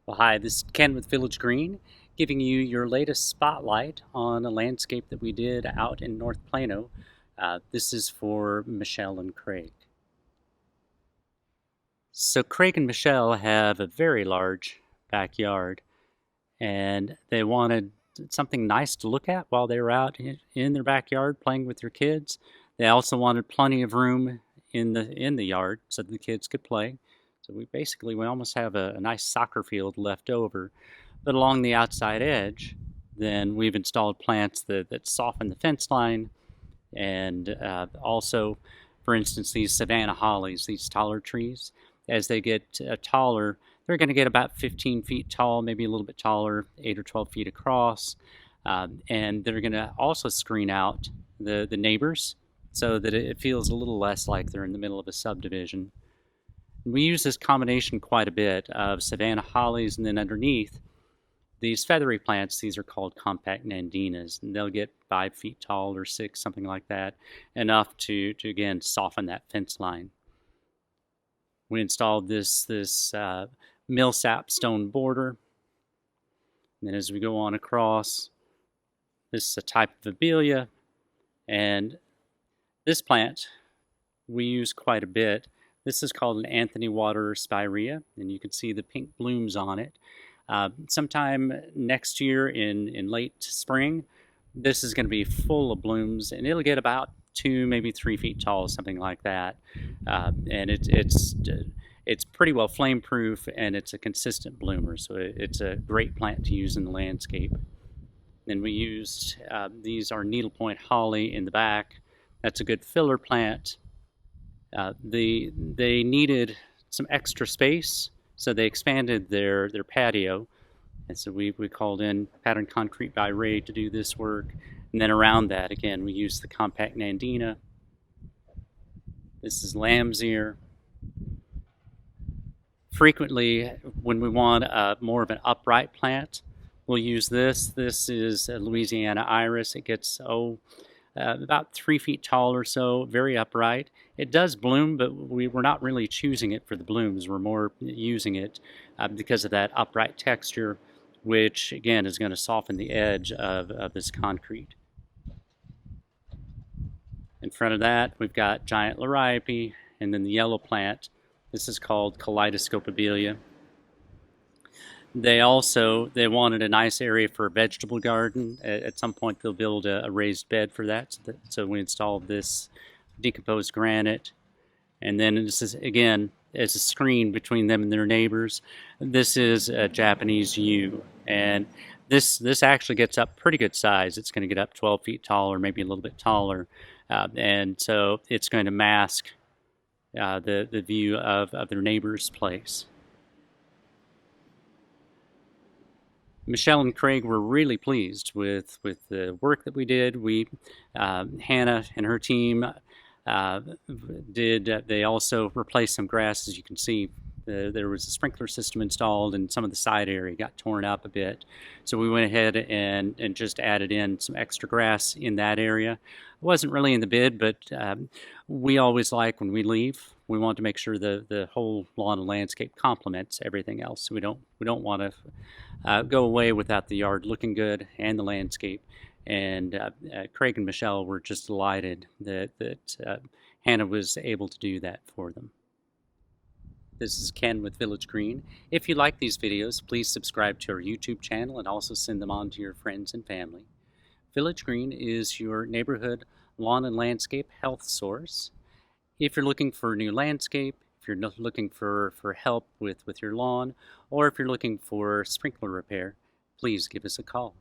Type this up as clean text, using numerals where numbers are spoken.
Well, hi, this is Ken with Village Green, giving you your latest spotlight on a landscape that we did out in North Plano. This is for Michelle and Craig. So, Craig and Michelle have a very large backyard, and they wanted something nice to look at while they were out in their backyard playing with their kids. They also wanted plenty of room in the yard so the kids could play. So we almost have a nice soccer field left over. But along the outside edge, then we've installed plants that soften the fence line, and also, for instance, these savannah hollies, these taller trees. As they get taller, they're going to get about 15 feet tall, maybe a little bit taller, 8 or 12 feet across. And they're going to also screen out the neighbors so that it feels a little less like they're in the middle of a subdivision. We use this combination quite a bit of savannah hollies, and then underneath, these feathery plants, these are called compact Nandinas, and they'll get 5 feet tall or 6, something like that, enough to again, soften that fence line. We installed this millsap stone border. And then as we go on across, this is a type of abelia, and this plant we use quite a bit. This is called an Anthony Water Spirea, and you can see the pink blooms on it. Sometime next year in late spring, this is going to be full of blooms, and it'll get about 2, maybe 3 feet tall, something like that. And it's pretty well flame proof, and it's a consistent bloomer, so it's a great plant to use in the landscape. Then we used these are needlepoint holly in the back. That's a good filler plant. They needed some extra space, so they expanded their patio. And so we called in Pattern Concrete by Ray to do this work. And then around that, again, we used the compact Nandina. This is lamb's ear. Frequently, when we want more of an upright plant, we'll use this. This is a Louisiana Iris. It gets, about 3 feet tall or so, very upright. It does bloom, but we're not really choosing it for the blooms. We're more using it because of that upright texture, which again is going to soften the edge of this concrete. In front of that, we've got giant liriope, and then the yellow plant. This is called kaleidoscope abelia. They wanted a nice area for a vegetable garden. At some point, they'll build a raised bed for that. So we installed this decomposed granite. And then this is, again, as a screen between them and their neighbors. This is a Japanese yew. And this actually gets up pretty good size. It's going to get up 12 feet tall or maybe a little bit taller. And so it's going to mask the view of their neighbor's place. Michelle and Craig were really pleased with the work that we did. Hannah and her team they also replaced some grass. As you can see, there was a sprinkler system installed, and some of the side area got torn up a bit. So we went ahead and just added in some extra grass in that area. It wasn't really in the bid, but we always like, when we leave, we want to make sure the whole lawn and landscape complements everything else. We don't want to go away without the yard looking good and the landscape. And Craig and Michelle were just delighted that Hannah was able to do that for them. This is Ken with Village Green. If you like these videos, please subscribe to our YouTube channel and also send them on to your friends and family. Village Green is your neighborhood lawn and landscape health source. If you're looking for a new landscape, if you're looking for help with your lawn, or if you're looking for sprinkler repair, please give us a call.